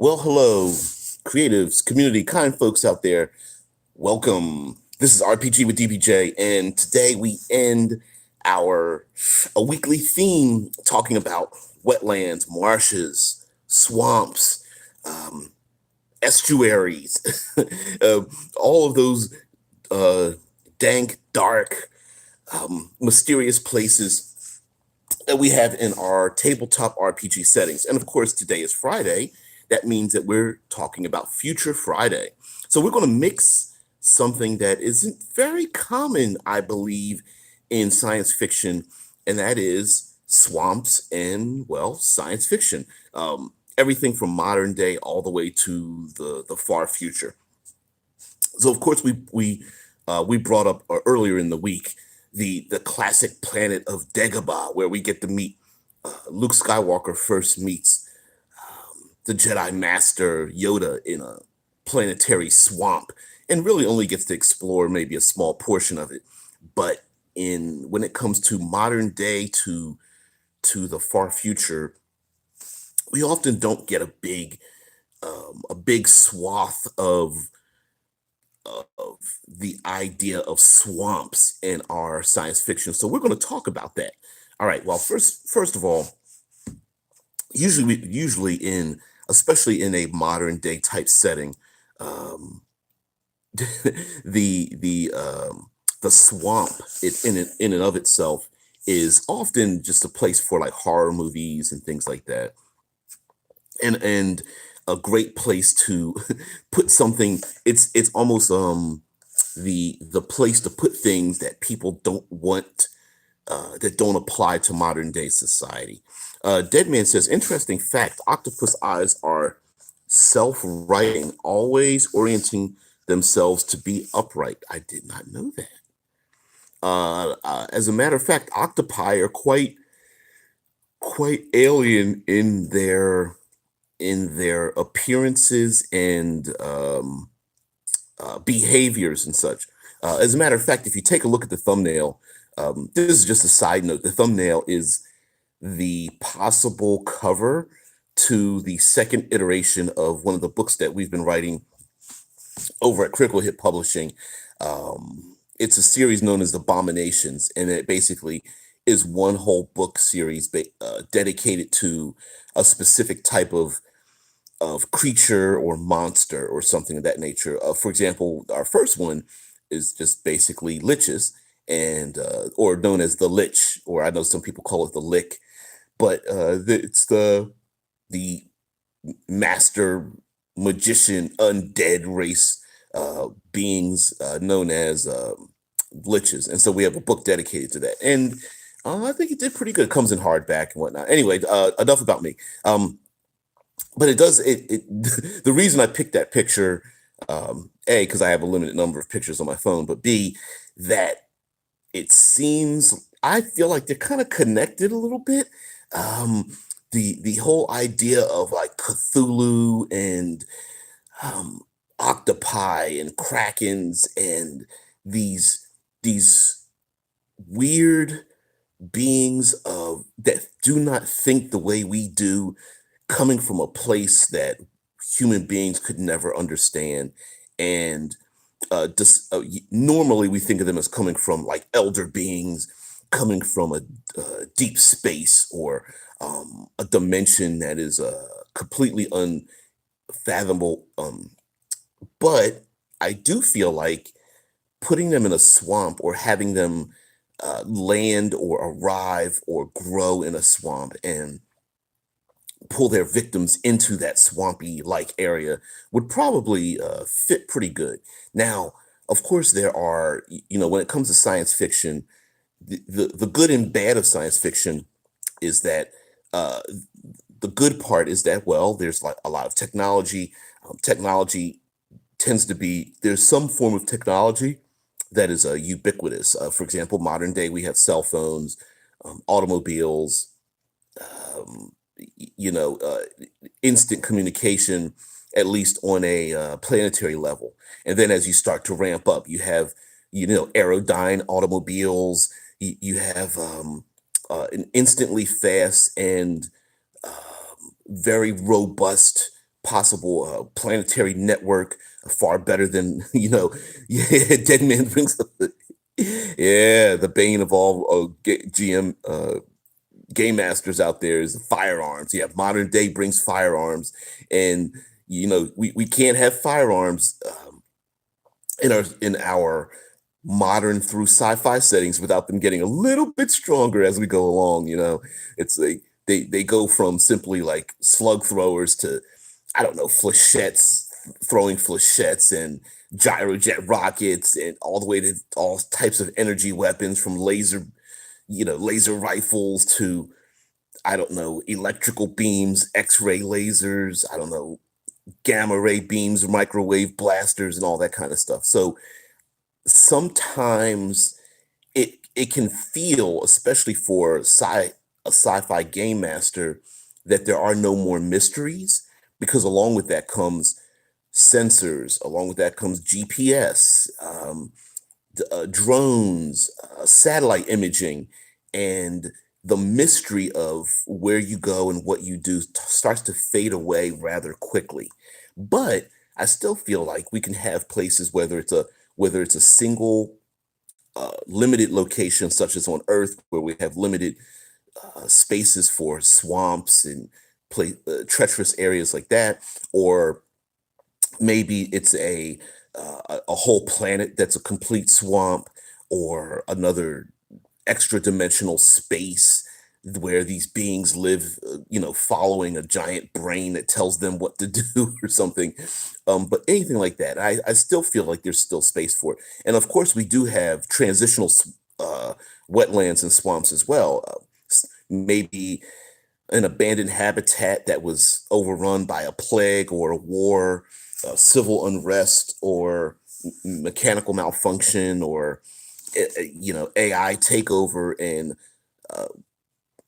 Well, hello, creatives, community, kind folks out there. Welcome. This is RPG with DPJ, and today we end our a weekly theme talking about wetlands, marshes, swamps, um, estuaries, uh, all of those uh, dank, dark, mysterious places that we have in our tabletop RPG settings. And of course, today is Friday. That means that we're talking about Future Friday. So we're going to mix something that isn't very common, I believe, in science fiction, and that is swamps and, well, science fiction. Everything from modern day all the way to the far future. So of course we brought up earlier in the week the classic planet of Dagobah, where we get to meet Luke Skywalker first meets the Jedi Master Yoda in a planetary swamp, and really only gets to explore maybe a small portion of it. But in when it comes to modern day to the far future, we often don't get a big swath of the idea of swamps in our science fiction. So we're going to talk about that. All right. Well, first of all, usually in especially in a modern day type setting, um, the swamp in and of itself is often just a place for like horror movies and things like that, and a great place to put something. It's almost the place to put things that people don't want, that don't apply to modern day society. Dead Man says, interesting fact: octopus eyes are self-writing, always orienting themselves to be upright. I did not know that. As a matter of fact, octopi are quite alien in their appearances and behaviors and such. As a matter of fact, if you take a look at the thumbnail, this is just a side note. The thumbnail is the possible cover to the second iteration of one of the books that we've been writing over at Critical Hit Publishing. It's a series known as Abominations, and it basically is one whole book series dedicated to a specific type of creature or monster or something of that nature. For example, our first one is just basically liches, and or known as the lich, or I know some people call it the lick, but it's the master magician undead race beings known as liches, and so we have a book dedicated to that, and I think it did pretty good. It comes in hardback and whatnot. Anyway, enough about me. But it does the reason I picked that picture, a, because I have a limited number of pictures on my phone, but b, that it seems, I feel like they're kind of connected a little bit. The whole idea of like Cthulhu and um, octopi and krakens and these these weird beings of that do not think the way we do, coming from a place that human beings could never understand. And normally we think of them as coming from like elder beings, coming from a deep space or a dimension that is completely unfathomable. But I do feel like putting them in a swamp or having them land or arrive or grow in a swamp and pull their victims into that swampy like area would probably fit pretty good. Now, of course, there are, when it comes to science fiction, the good and bad of science fiction is that uh, the good part is that, well, there's like a lot of technology. Technology tends to be, there's some form of technology that is ubiquitous. For example, modern day, we have cell phones, automobiles, um, you know, instant communication, at least on a planetary level. And then as you start to ramp up, you have, aerodyne automobiles, you have an instantly fast and very robust possible planetary network, far better than yeah, Dead Man brings up yeah, the bane of all GM game masters out there is firearms. Yeah, modern day brings firearms, and we can't have firearms in our modern through sci-fi settings without them getting a little bit stronger as we go along. It's like they go from simply like slug throwers to, I don't know, flechettes, throwing flechettes and gyrojet rockets, and all the way to all types of energy weapons, from laser rifles to, I don't know, electrical beams, X-ray lasers, I don't know, gamma ray beams, microwave blasters, and all that kind of stuff. So sometimes it can feel, especially for a sci-fi game master, that there are no more mysteries, because along with that comes sensors, along with that comes GPS, drones, satellite imaging, and the mystery of where you go and what you do starts to fade away rather quickly. But I still feel like we can have places, whether it's a single limited location, such as on Earth, where we have limited spaces for swamps and treacherous areas like that, or maybe it's a whole planet that's a complete swamp, or another extra dimensional space where these beings live, following a giant brain that tells them what to do or something. But anything like that, I still feel like there's still space for it. And of course, we do have transitional wetlands and swamps as well. Maybe an abandoned habitat that was overrun by a plague or a war, civil unrest, or mechanical malfunction, or AI takeover, and uh,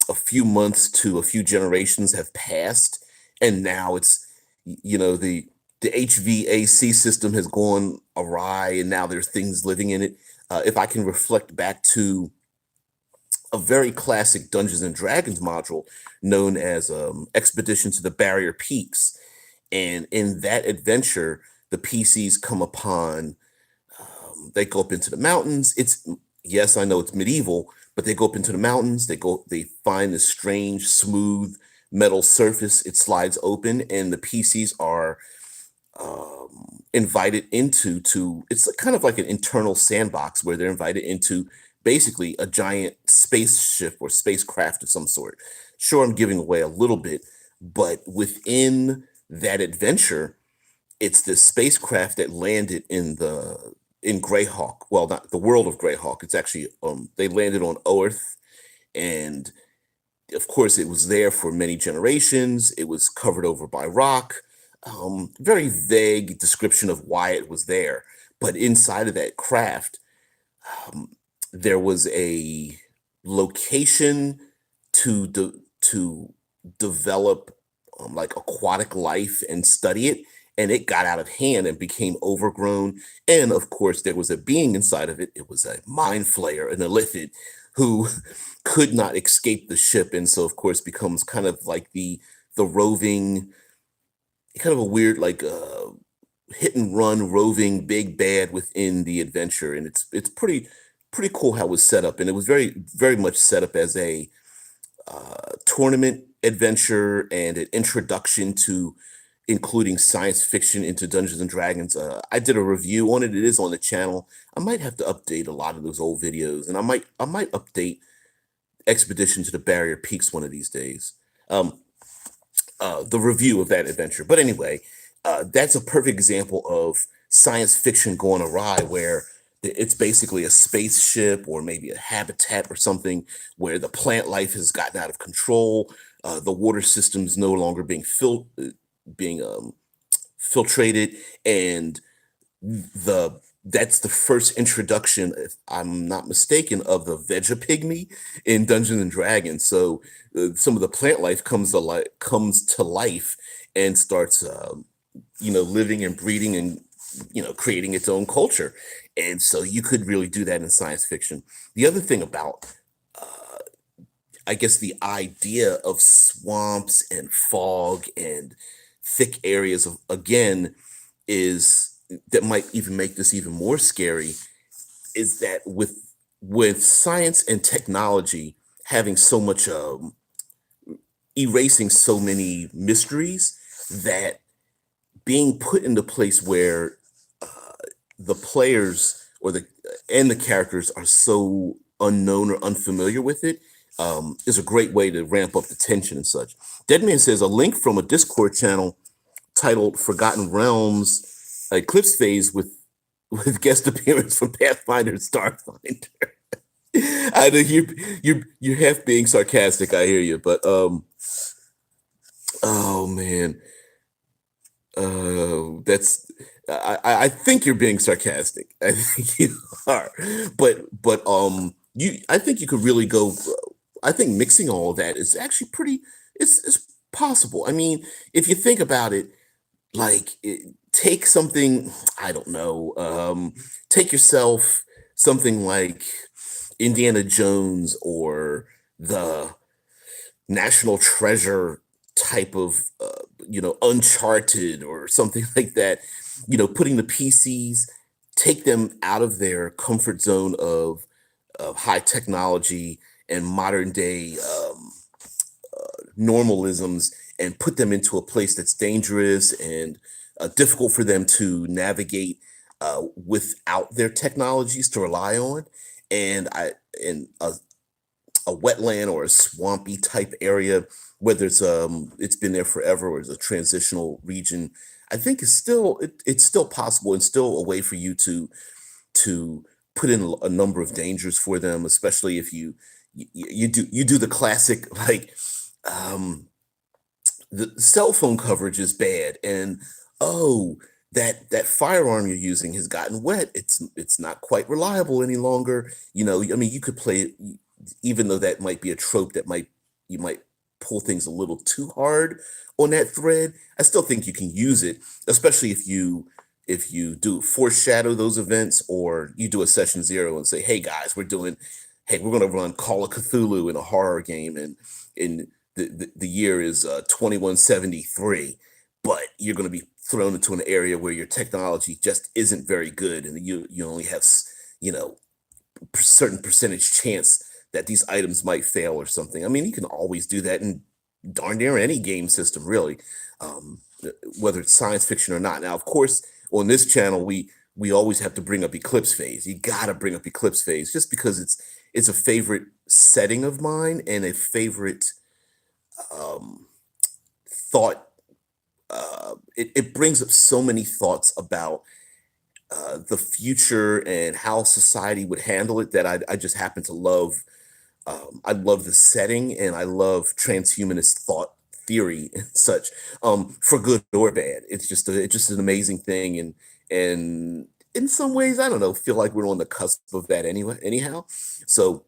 a few months to a few generations have passed, and now the HVAC system has gone awry, and now there's things living in it. If I can reflect back to a very classic Dungeons and Dragons module known as Expedition to the Barrier Peaks. And in that adventure, the PCs come upon, they go up into the mountains. Yes, I know it's medieval, but they go up into the mountains. They find this strange, smooth metal surface. It slides open, and the PCs are invited into to it's kind of like an internal sandbox where they're invited into basically a giant spaceship or spacecraft of some sort. Sure, I'm giving away a little bit, but within that adventure, it's this spacecraft that landed in Greyhawk. Well, not the world of Greyhawk. It's actually they landed on Earth, and of course, it was there for many generations. It was covered over by rock. Very vague description of why it was there. But inside of that craft, um, there was a location to develop like aquatic life and study it, and it got out of hand and became overgrown. And of course, there was a being inside of it. It was a mind flayer, an illithid, who could not escape the ship, and so of course becomes kind of like the roving, kind of a weird, like hit and run roving big bad within the adventure. And it's pretty cool how it was set up, and it was very much set up as a tournament adventure and an introduction to including science fiction into Dungeons and Dragons. I did a review on it. It is on the channel. I might have to update a lot of those old videos, and I might update Expedition to the Barrier Peaks one of these days. Um, the review of that adventure. But anyway, that's a perfect example of science fiction going awry, where it's basically a spaceship or maybe a habitat or something where the plant life has gotten out of control. The water system's no longer being filtrated, and the that's the first introduction, if I'm not mistaken, of the Vegapygmy in Dungeons and Dragons. So some of the plant life comes to life and starts, living and breeding and creating its own culture. And so you could really do that in science fiction. The other thing about, I guess, the idea of swamps and fog and thick areas of, again, is that might even make this even more scary, is that with science and technology having so much erasing so many mysteries, that being put into place where the players or the characters are so unknown or unfamiliar with it, is a great way to ramp up the tension and such. Deadman says a link from a Discord channel titled "Forgotten Realms," Eclipse Phase with guest appearance from Pathfinder and Starfinder. I know you're half being sarcastic. I hear you, but oh man, that's I think you're being sarcastic. I think you are, but you I think you could really go. I think mixing all of that is actually pretty. It's possible. I mean, if you think about it, take something, I don't know, take yourself something like Indiana Jones or the National Treasure type of Uncharted or something like that. Putting the PCs, take them out of their comfort zone of high technology and modern day normalisms, and put them into a place that's dangerous and difficult for them to navigate without their technologies to rely on. And I in a wetland or a swampy type area, whether it's been there forever or it's a transitional region, I think it's still possible and still a way for you to put in a number of dangers for them, especially if you do the classic, like, um the cell phone coverage is bad, and oh, that firearm you're using has gotten wet, it's not quite reliable any longer. I mean, you could play it, even though that might be a trope that you might pull things a little too hard on that thread. I still think you can use it, especially if you do foreshadow those events, or you do a session zero and say, hey, we're going to run Call of Cthulhu in a horror game, and the year is 2173, but you're going to be thrown into an area where your technology just isn't very good, and you only have you know certain percentage chance that these items might fail or something. I mean, you can always do that in darn near any game system, really, whether it's science fiction or not. Now, of course, on this channel, we always have to bring up Eclipse Phase. You got to bring up Eclipse Phase just because it's a favorite setting of mine and a favorite um, thought. It brings up so many thoughts about the future and how society would handle it, that I just happen to love. I love the setting, and I love transhumanist thought theory and such, for good or bad. It's just an amazing thing, and in some ways, I don't know, feel like we're on the cusp of that anyway. Anyhow, so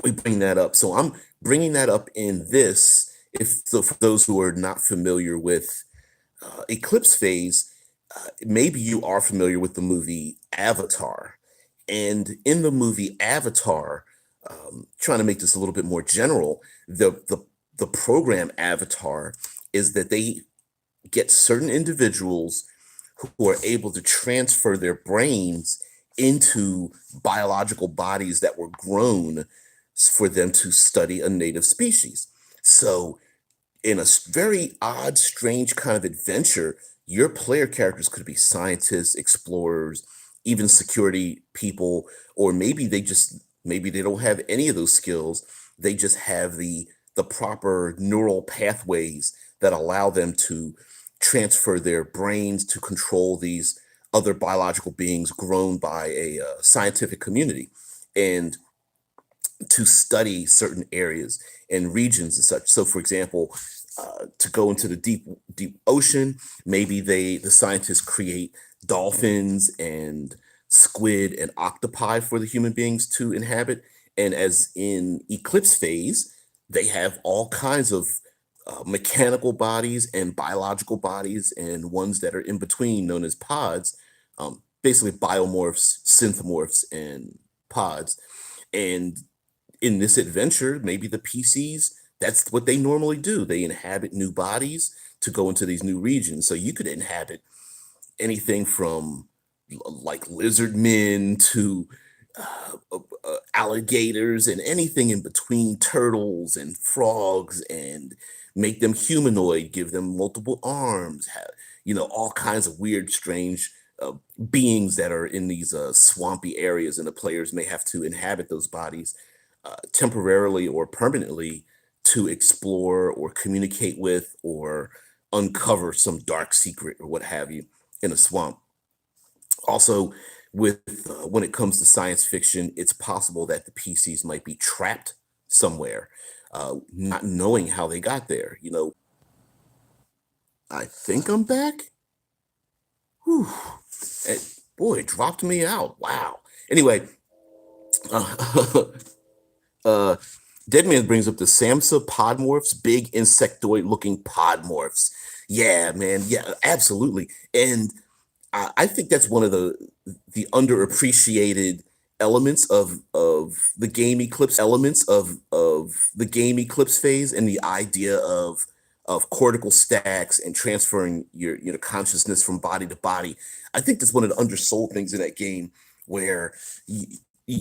we bring that up. So I'm bringing that up in this. If so, for those who are not familiar with Eclipse Phase, maybe you are familiar with the movie Avatar. And in the movie Avatar, trying to make this a little bit more general, the program Avatar is that they get certain individuals who are able to transfer their brains into biological bodies that were grown for them to study a native species. So in a very odd, strange kind of adventure, your player characters could be scientists, explorers, even security people, or maybe they don't have any of those skills. They just have the proper neural pathways that allow them to transfer their brains to control these other biological beings grown by a scientific community, and to study certain areas and regions and such. So, for example, to go into the deep ocean, maybe the scientists create dolphins and squid and octopi for the human beings to inhabit. And as in Eclipse Phase, they have all kinds of mechanical bodies and biological bodies, and ones that are in between, known as pods, basically biomorphs, synthmorphs, and pods. And in this adventure, maybe the PCs, that's what they normally do. They inhabit new bodies. to go into these new regions. So you could inhabit anything from like lizard men to alligators and anything in between, turtles and frogs, and make them humanoid, give them multiple arms, have, all kinds of weird, strange uh, beings that are in these swampy areas, and the players may have to inhabit those bodies temporarily or permanently to explore or communicate with or uncover some dark secret or what have you in a swamp. Also, with when it comes to science fiction, it's possible that the PCs might be trapped somewhere, not knowing how they got there. I think I'm back. Whew. Eh, Boy, it dropped me out. Wow. Anyway, uh, uh, Deadman brings up the Samsa podmorphs, big insectoid looking podmorphs. Yeah, man. Yeah, absolutely. And I think that's one of the underappreciated elements of the game eclipse phase, and the idea of cortical stacks and transferring your consciousness from body to body. I think that's one of the undersold things in that game, where y y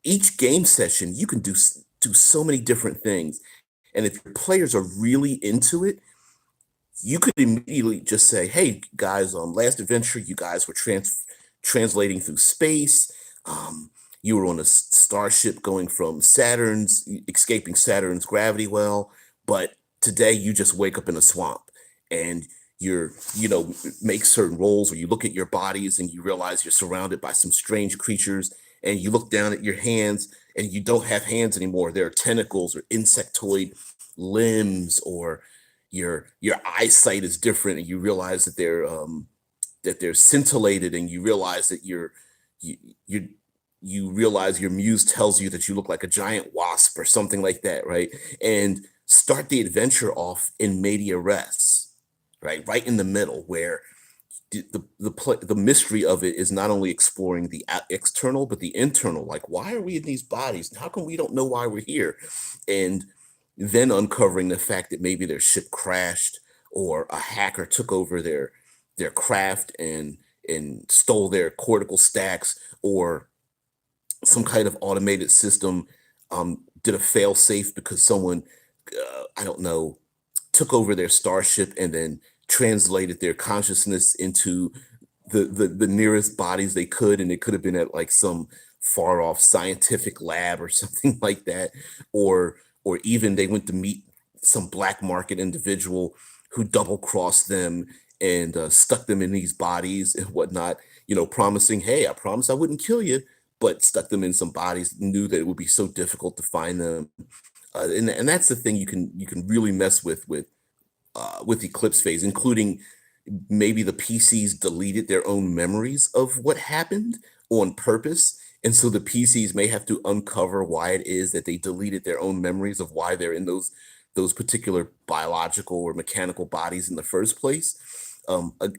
each game session you can do so many different things, and if your players are really into it, you could immediately just say, "Hey guys, last adventure, you guys were translating through space. Um, you were on a starship going from escaping Saturn's gravity well, but today you just wake up in a swamp, and make certain rolls, or you look at your bodies and you realize you're surrounded by some strange creatures, and you look down at your hands and you don't have hands anymore. They're tentacles or insectoid limbs, or your eyesight is different, and you realize that they're scintillated, and you realize that you you you realize your muse tells you that you look like a giant wasp or something like that, right? And start the adventure off in media res, right in the middle, where the mystery of it is not only exploring the external but the internal. Like, why are we in these bodies? How come we don't know why we're here? And then uncovering the fact that maybe their ship crashed, or a hacker took over their craft and stole their cortical stacks, or some kind of automated system did a fail safe because someone, I don't know, took over their starship and then translated their consciousness into the nearest bodies they could, and it could have been at like some far off scientific lab or something like that, or even they went to meet some black market individual who double crossed them and stuck them in these bodies and whatnot, promising, "Hey, I promise I wouldn't kill you," but stuck them in some bodies, knew that it would be so difficult to find them. And that's the thing you can really mess with Eclipse phase, including maybe the PCs deleted their own memories of what happened on purpose. And so the PCs may have to uncover why it is that they deleted their own memories of why they're in those particular biological or mechanical bodies in the first place.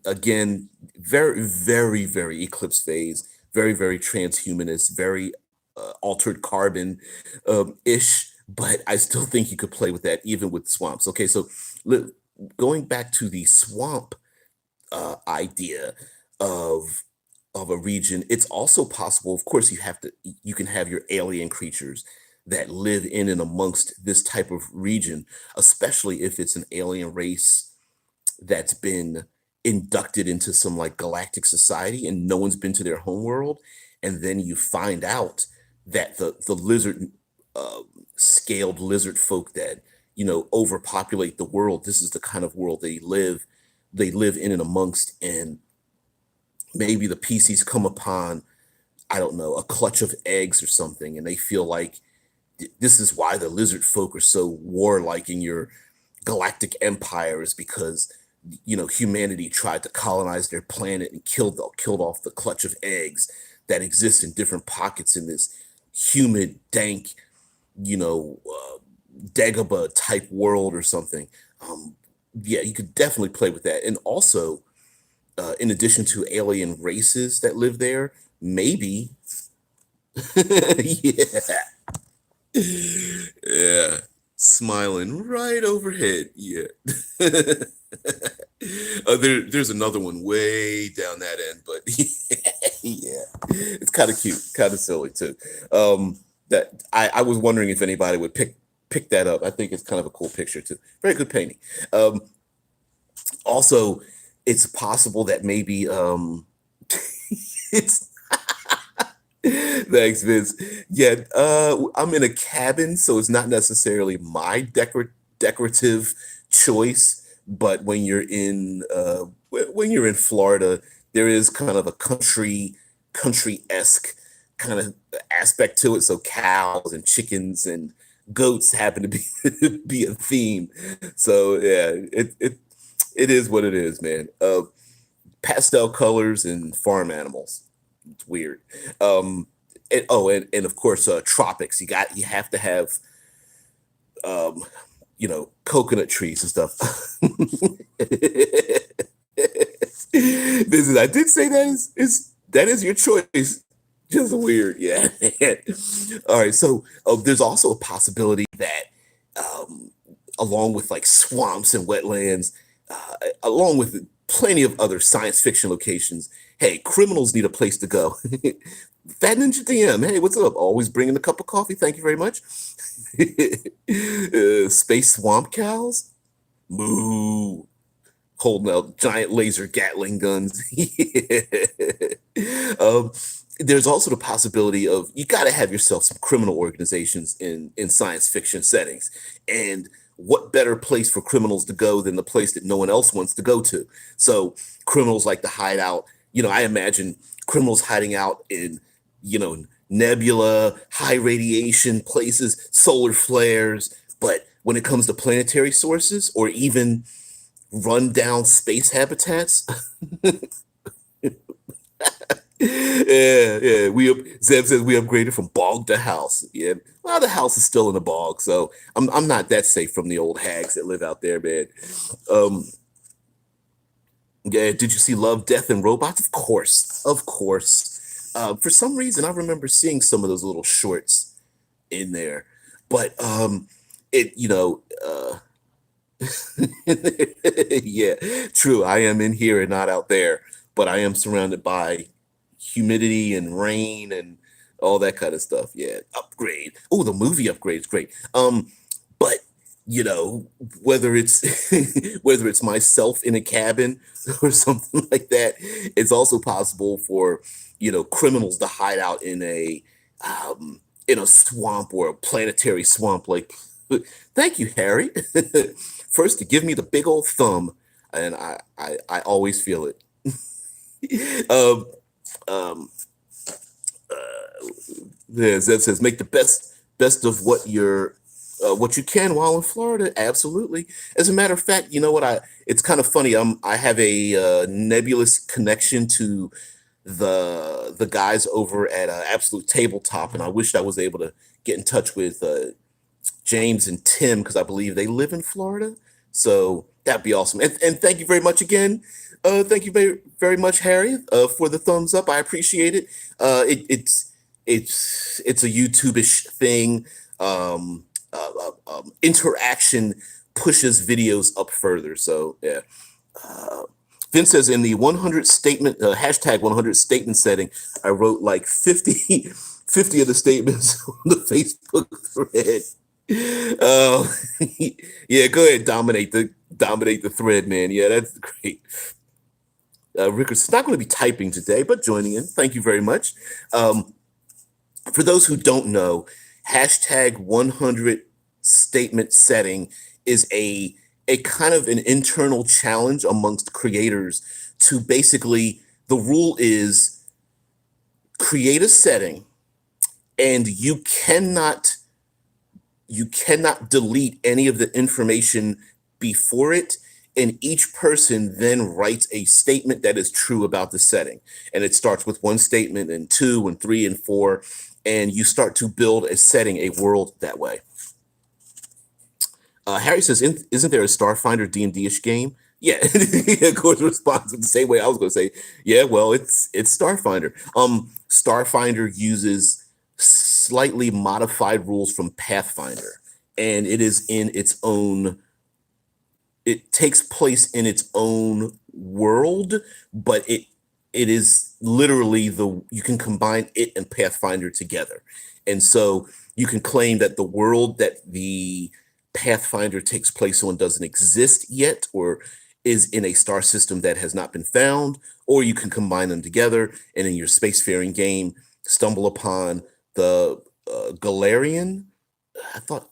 Again, very, very, very Eclipse phase, very, very transhumanist, very altered carbon ish. But I still think you could play with that even with swamps. Okay, so li- going back to the swamp idea of of a region, it's also possible. Of course, you can have your alien creatures that live in and amongst this type of region, especially if it's an alien race that's been inducted into some like galactic society and no one's been to their homeworld, and then you find out that the lizard uh, scaled lizard folk that overpopulate the world, this is the kind of world they live in and amongst. And maybe the PCs come upon, I don't know, a clutch of eggs or something, and they feel like this is why the lizard folk are so warlike in your galactic empire, is because humanity tried to colonize their planet and killed off the clutch of eggs that exist in different pockets in this humid, dank, you know, uh, Dagobah type world or something. Yeah, you could definitely play with that. And also, in addition to alien races that live there, maybe, yeah, yeah, smiling right overhead. Yeah. There's another one way down that end, but yeah, it's kind of cute, kind of silly too. That I was wondering if anybody would pick that up. I think it's kind of a cool picture too. Very good painting. Um, Also, it's possible that maybe it's thanks, Vince. Yeah, I'm in a cabin, so it's not necessarily my decorative choice. But when you're in Florida, there is kind of a country-esque kind of aspect to it. So cows and chickens and goats happen to be be a theme. So yeah, it is what it is, man. Pastel colors and farm animals. It's weird. And of course, tropics. You have to have um, coconut trees and stuff. This is I did say that is your choice. Just weird, yeah. All right, so there's also a possibility that along with like swamps and wetlands, along with plenty of other science fiction locations. Hey, criminals need a place to go. Fat Ninja DM, hey, what's up? Always bringing a cup of coffee. Thank you very much. Space swamp cows, moo, holding out giant laser Gatling guns. um, there's also the possibility of you got to have yourself some criminal organizations in science fiction settings, and what better place for criminals to go than the place that no one else wants to go to? So criminals like to hide out. I imagine criminals hiding out in nebula, high radiation places, solar flares. But when it comes to planetary sources or even run down space habitats, yeah. Zeb says we upgraded from bog to house. Yeah, well, the house is still in the bog, so I'm not that safe from the old hags that live out there, man. Um, yeah, did you see Love, Death, and Robots? Of course, of course. For some reason, I remember seeing some of those little shorts in there, but it yeah, true. I am in here and not out there, but I am surrounded by humidity and rain and all that kind of stuff. Yeah, upgrade. Oh, the movie upgrade is great. But you know, whether it's whether it's myself in a cabin or something like that, it's also possible for criminals to hide out in a swamp or a planetary swamp. Like, thank you, Harry. First to give me the big old thumb, and I always feel it. um, um, yeah, Zed says make the best of what you can while in Florida. Absolutely. As a matter of fact, you know what? It's kind of funny. I have a nebulous connection to the guys over at Absolute Tabletop, and I wished I was able to get in touch with James and Tim because I believe they live in Florida. So that'd be awesome. And thank you very much again. Thank you very much, Harry, for the thumbs up. I appreciate it. It's a YouTube-ish thing. Interaction pushes videos up further. So yeah. Vince says in the 100 statement hashtag 100 statement setting, I wrote like 50 of the statements on the Facebook thread. Uh, yeah, go ahead, dominate the thread, man. Yeah, that's great. Rickards not going to be typing today, but joining in. Thank you very much. For those who don't know, hashtag 100 statement setting is a kind of an internal challenge amongst creators to basically, the rule is create a setting and you cannot delete any of the information before it, and each person then writes a statement that is true about the setting, and it starts with one statement and two and three and four, and you start to build a setting, a world that way. Harry says, isn't there a Starfinder D&D-ish game? Yeah, of course, responds in the same way I was going to say. Yeah, well, it's Starfinder. Starfinder uses slightly modified rules from Pathfinder, and it is in its own. It takes place in its own world, but it is literally you can combine it and Pathfinder together. And so you can claim that the world that the Pathfinder takes place on doesn't exist yet, or is in a star system that has not been found, or you can combine them together and in your spacefaring game stumble upon the Galarian. I thought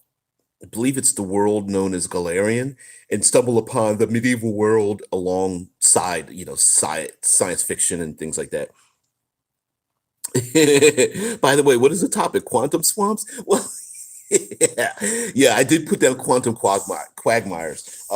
I believe it's the world known as Galarian, and stumble upon the medieval world alongside, science fiction and things like that. By the way, what is the topic? Quantum swamps? Well, yeah, yeah, I did put down quagmires,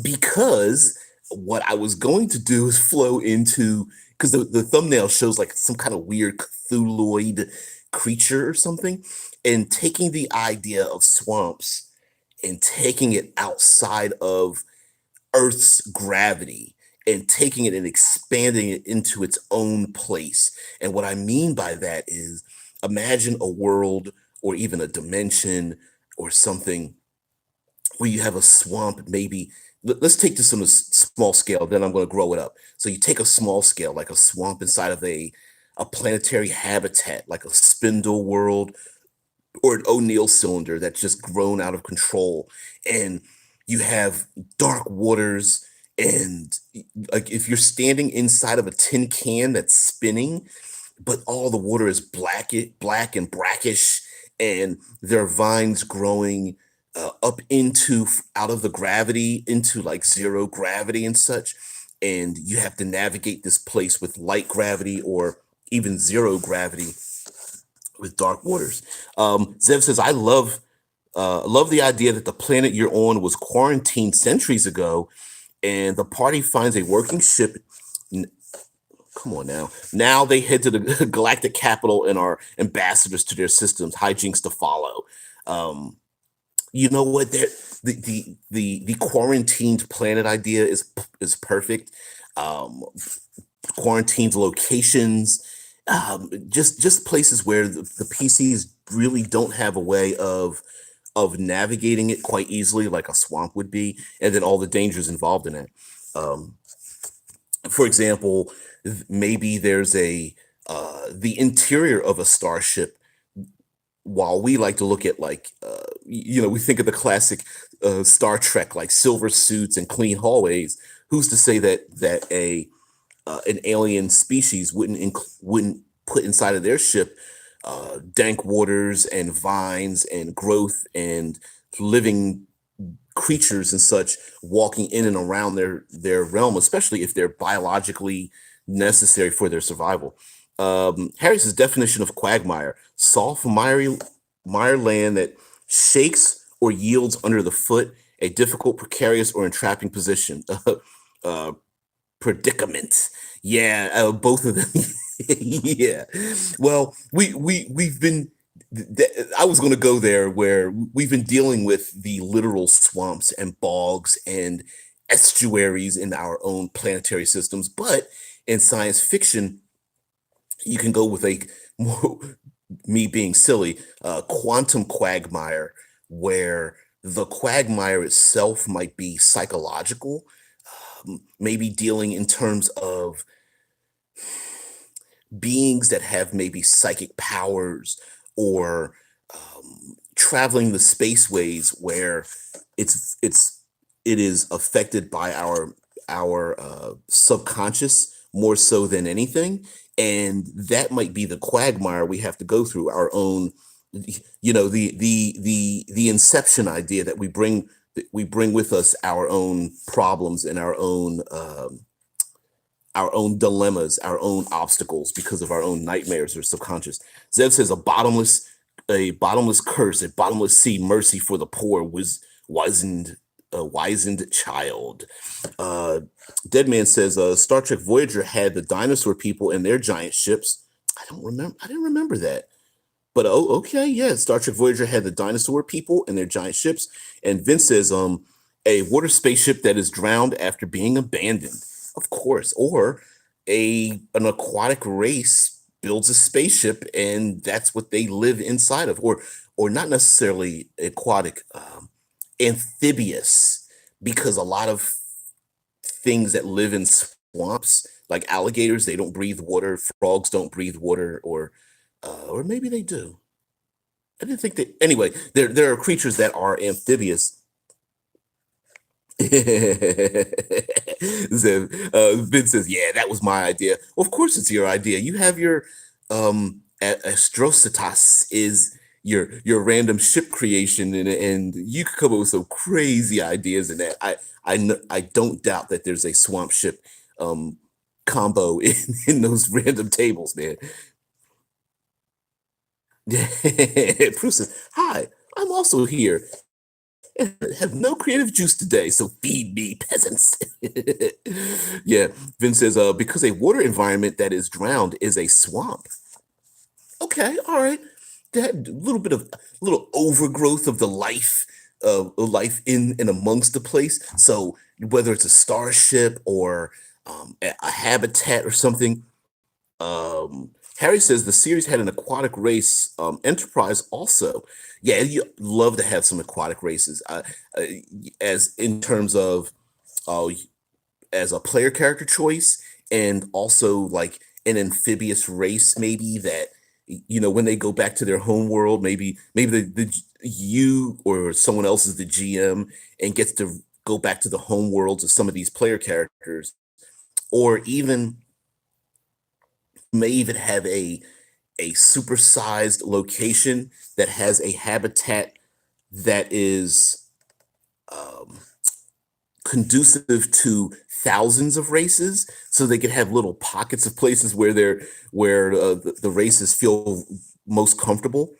because what I was going to do is flow into, because the thumbnail shows like some kind of weird Cthulhuoid creature or something, and taking the idea of swamps and taking it outside of Earth's gravity and taking it and expanding it into its own place. And what I mean by that is, imagine a world or even a dimension or something where you have a swamp, maybe. Let's take this on a small scale, then I'm going to grow it up. So you take a small scale, like a swamp inside of a planetary habitat, like a spindle world or an O'Neill cylinder that's just grown out of control. And you have dark waters, and like if you're standing inside of a tin can that's spinning, but all the water is black and brackish, and there are vines growing up out of the gravity into like zero gravity and such. And you have to navigate this place with light gravity or even zero gravity with dark waters. Zev says, love the idea that the planet you're on was quarantined centuries ago, and the party finds a working ship. N- Come on now. Now they head to the galactic capital and are ambassadors to their systems. Hijinks to follow. Um, you know what? The quarantined planet idea is perfect. Um, Quarantined locations, just places where the PCs really don't have a way of navigating it quite easily, like a swamp would be, and then all the dangers involved in it. Um, for example, maybe there's the interior of a starship. While we like to look at like we think of the classic Star Trek, like silver suits and clean hallways. Who's to say that an alien species wouldn't put inside of their ship dank waters and vines and growth and living creatures and such, walking in and around their realm, especially if they're biologically necessary for their survival. Harris's definition of quagmire: soft, mire land that shakes or yields under the foot, a difficult, precarious, or entrapping position. Uh, Predicament. Yeah, both of them. Yeah. Well, we've been. I was going to go there, where we've been dealing with the literal swamps and bogs and estuaries in our own planetary systems, but in science fiction, you can go with a more, me being silly, quantum quagmire, where the quagmire itself might be psychological, maybe dealing in terms of beings that have maybe psychic powers, or traveling the spaceways where it is affected by our subconscious more so than anything. And that might be the quagmire we have to go through, our own, the inception idea that we bring with us our own problems and our own dilemmas, our own obstacles, because of our own nightmares or subconscious. Zev says a bottomless curse, a bottomless sea, mercy for the poor, wizened child. Uh, Dead Man says, Star Trek Voyager had the dinosaur people and their giant ships. I don't remember. I didn't remember that. But oh, okay, yeah. Star Trek Voyager had the dinosaur people and their giant ships. And Vince says, a water spaceship that is drowned after being abandoned. Of course. Or an aquatic race builds a spaceship and that's what they live inside of. Or not necessarily aquatic, amphibious, because a lot of things that live in swamps, like alligators. They don't breathe water. Frogs don't breathe water, or maybe they do. I didn't think that. Anyway, there are creatures that are amphibious. Vince says, "Yeah, that was my idea." Well, of course, it's your idea. You have your Astrocitus is your random ship creation, and you could come up with some crazy ideas in that. I don't doubt that there's a swamp ship um combo in those random tables, man. Bruce says, "Hi, I'm also here and have no creative juice today, so feed me, peasants." Yeah, Vince says, because a water environment that is drowned is a swamp. Okay, all right. That little bit of little overgrowth of the life in and amongst the place. So whether it's a starship or a habitat or something, Harry says the series had an aquatic race. Enterprise also. Yeah, you love to have some aquatic races. Uh, as in terms of uh, as a player character choice, and also like an amphibious race, maybe that when they go back to their home world, maybe you or someone else is the GM and gets to go back to the home worlds of some of these player characters, or even may even have a supersized location that has a habitat that is um, conducive to thousands of races, so they can have little pockets of places where the races feel most comfortable.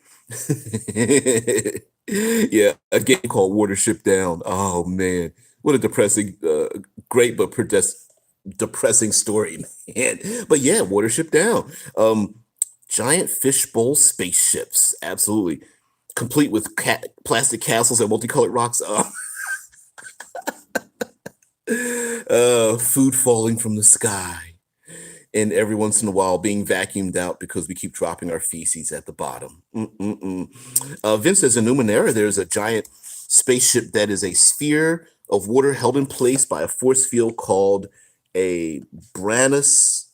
Yeah, a game called Watership Down. Oh man, what a depressing, great but depressing story, man. But yeah, Watership Down. Giant fishbowl spaceships, absolutely, complete with plastic castles and multicolored rocks. Food falling from the sky, and every once in a while being vacuumed out because we keep dropping our feces at the bottom. Mm-mm-mm. Vince says in Numenera, there's a giant spaceship that is a sphere of water held in place by a force field called a Branus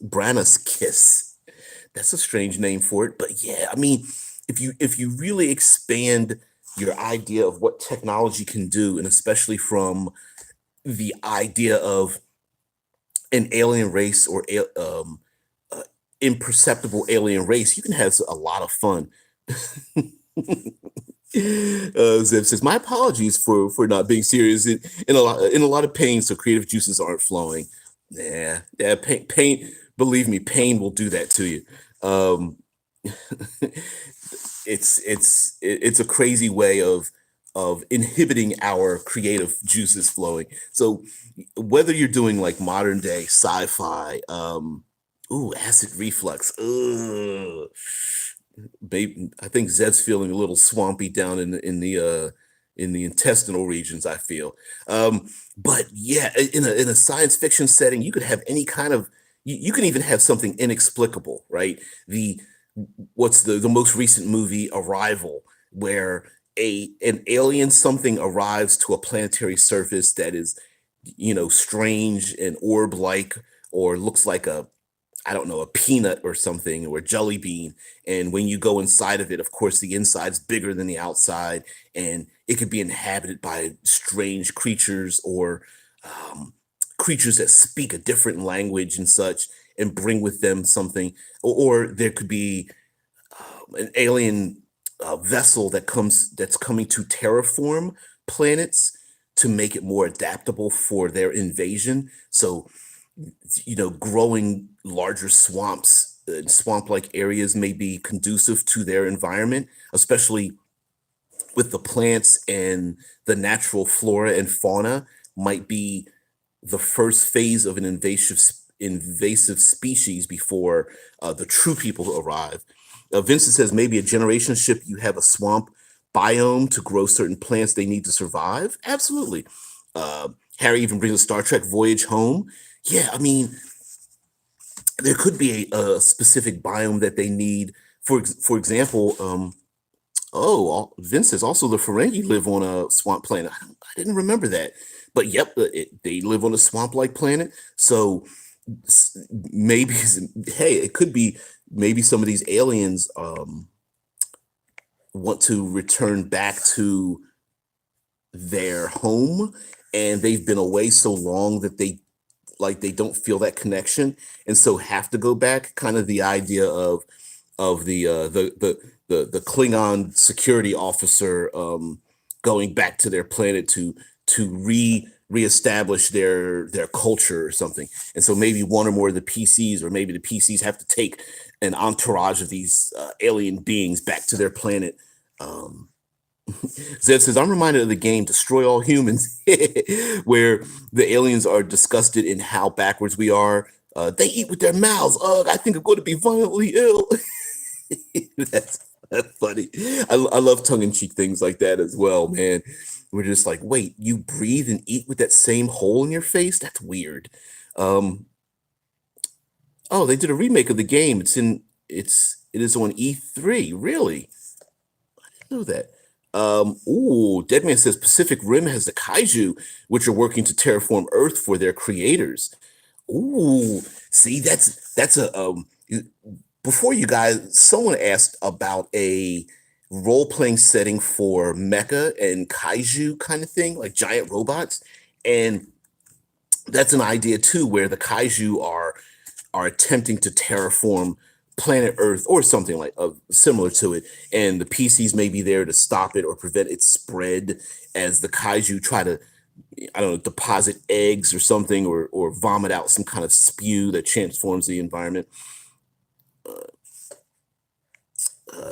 kiss. That's a strange name for it, but yeah, I mean, if you really expand your idea of what technology can do, and especially from the idea of an alien race or uh, imperceptible alien race, you can have a lot of fun. Zev says, "My apologies for not being serious in a lot of pain, so creative juices aren't flowing." Yeah, pain. Believe me, pain will do that to you. Um, it's a crazy way of inhibiting our creative juices flowing. So whether you're doing like modern day sci-fi, ooh, acid reflux, ugh, babe, I think Zed's feeling a little swampy down in the intestinal regions, I feel. But yeah, in a science fiction setting, you could have any kind of you can even have something inexplicable, right? The what's the most recent movie, Arrival, where a an alien something arrives to a planetary surface that is, strange and orb like, or looks like a, I don't know, a peanut or something, or a jelly bean. And when you go inside of it, of course, the inside's bigger than the outside, and it could be inhabited by strange creatures, or um, creatures that speak a different language and such, and bring with them something. Or there could be an alien vessel that's coming to terraform planets to make it more adaptable for their invasion. So growing larger swamps and swamp-like areas may be conducive to their environment, especially with the plants and the natural flora and fauna might be the first phase of an invasive species before the true people arrive. Vincent says maybe a generation ship, you have a swamp biome to grow certain plants they need to survive. Absolutely. Harry even brings a Star Trek voyage home. Yeah, I mean, there could be a specific biome that they need. For example, Oh, Vince says also the Ferengi live on a swamp planet. I didn't remember that, but yep, they live on a swamp-like planet. So maybe, hey, it could be maybe some of these aliens want to return back to their home, and they've been away so long that they don't feel that connection, and so have to go back. Kind of the idea of the Klingon security officer going back to their planet to reestablish their culture or something. And so maybe one or more of the PCs, or maybe the PCs have to take an entourage of these alien beings back to their planet. Um, Zev says, I'm reminded of the game Destroy All Humans, where the aliens are disgusted in how backwards we are. They eat with their mouths. Ugh, I think I'm going to be violently ill. That's funny. I love tongue-in-cheek things like that as well, man. We're just like, wait, you breathe and eat with that same hole in your face? That's weird. Um, oh, they did a remake of the game. It is on E3. Really? Know that. Deadman says Pacific Rim has the kaiju, which are working to terraform Earth for their creators. Ooh, see, that's a before you guys, someone asked about a role-playing setting for mecha and kaiju kind of thing, like giant robots. And that's an idea too, where the kaiju are attempting to terraform planet Earth or something like similar to it, and the PCs may be there to stop it or prevent its spread as the kaiju try to, I don't know, deposit eggs or something, or vomit out some kind of spew that transforms the environment.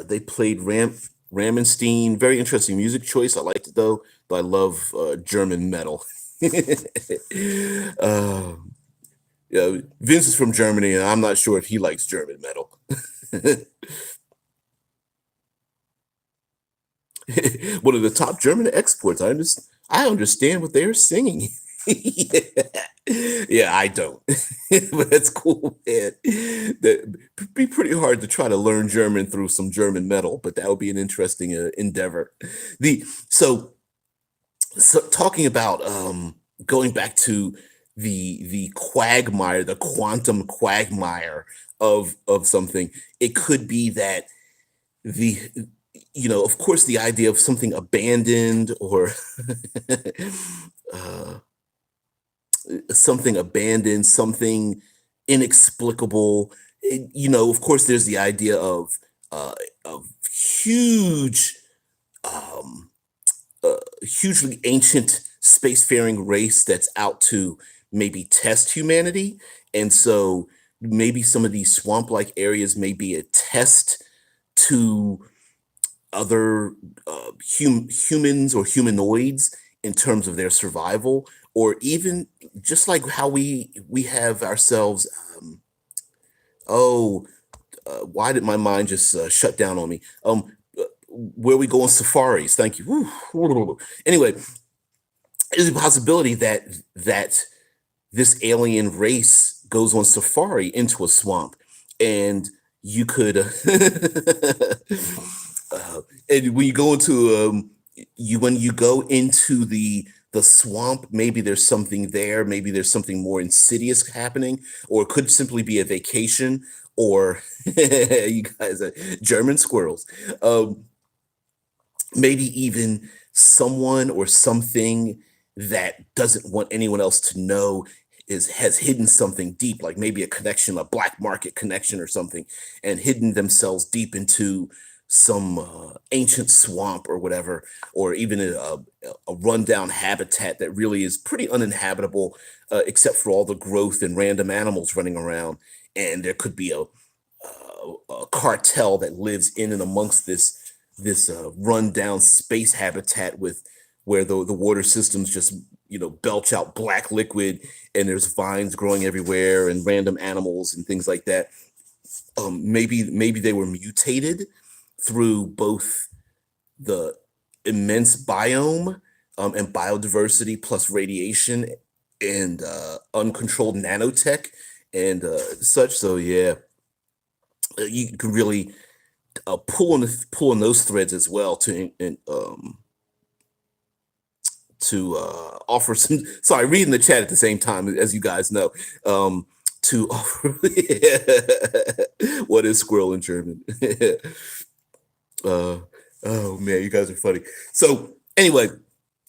They played Ramenstein. Very interesting music choice. I liked it though. But I love German metal. uh, yeah, Vince is from Germany, and I'm not sure if he likes German metal. One of the top German exports. I understand what they're singing. Yeah. Yeah, I don't. But that's cool, man. That be pretty hard to try to learn German through some German metal, but that would be an interesting endeavor. The so talking about going back to the quagmire, the quantum quagmire of something, it could be that the of course, the idea of something abandoned, or uh, something abandoned, something inexplicable. Of course, there's the idea of huge, um, hugely ancient spacefaring race that's out to maybe test humanity, and so maybe some of these swamp-like areas may be a test to other humans or humanoids in terms of their survival, or even just like how we have ourselves. Oh, why did my mind just shut down on me? Where we go on safaris. Thank you. Whew. Anyway, there's a possibility that this alien race goes on safari into a swamp, and you could and when you go into when you go into the swamp, maybe there's something there, maybe there's something more insidious happening, or it could simply be a vacation, or you guys are German squirrels. um Maybe even someone or something that doesn't want anyone else to know has hidden something deep, like maybe a connection, a black market connection or something, and hidden themselves deep into some ancient swamp or whatever, or even a rundown habitat that really is pretty uninhabitable, except for all the growth and random animals running around. And there could be a cartel that lives in and amongst this rundown space habitat, with where the water systems just belch out black liquid, and there's vines growing everywhere and random animals and things like that. Maybe they were mutated through both the immense biome and biodiversity, plus radiation and uncontrolled nanotech and such. So yeah, you can really pulling those threads as well to offer some. Sorry, reading the chat at the same time, as you guys know. To offer what is squirrel in German? uh, oh man, you guys are funny. So anyway,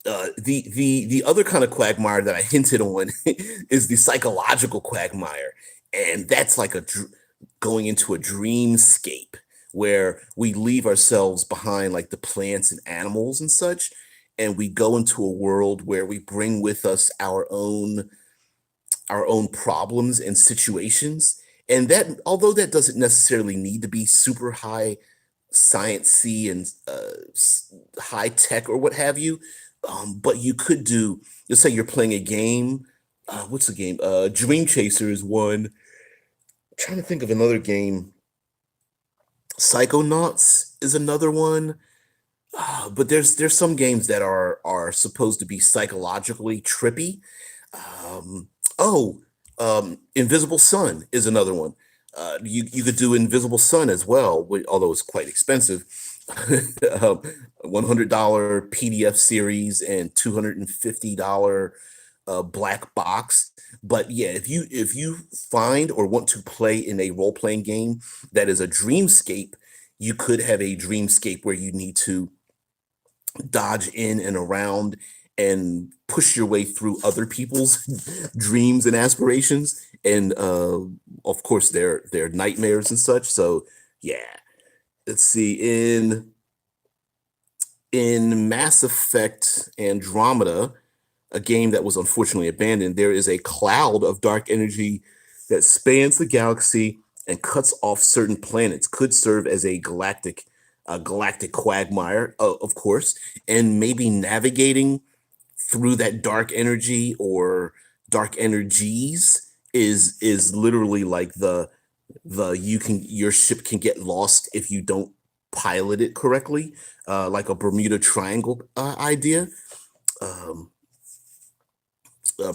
the other kind of quagmire that I hinted on is the psychological quagmire, and that's like going into a dreamscape where we leave ourselves behind, like the plants and animals and such, and we go into a world where we bring with us our own problems and situations. And that, although that doesn't necessarily need to be super high sciencey and high tech or what have you. But you could do, let's say you're playing a game. What's the game? Dream Chaser is one. Trying to think of another game. Psychonauts is another one. But there's some games that are supposed to be psychologically trippy. Um, oh, Invisible Sun is another one. You could do Invisible Sun as well, although it's quite expensive. um, $100 PDF series and $250 black box. But yeah, if you find or want to play in a role playing game that is a dreamscape, you could have a dreamscape where you need to dodge in and around and push your way through other people's dreams and aspirations, and of course their nightmares and such. So yeah, let's see, in Mass Effect Andromeda, a game that was unfortunately abandoned, there is a cloud of dark energy that spans the galaxy and cuts off certain planets. Could serve as a galactic quagmire, of course, and maybe navigating through that dark energy or dark energies is literally like the your ship can get lost if you don't pilot it correctly, like a Bermuda Triangle idea. Um,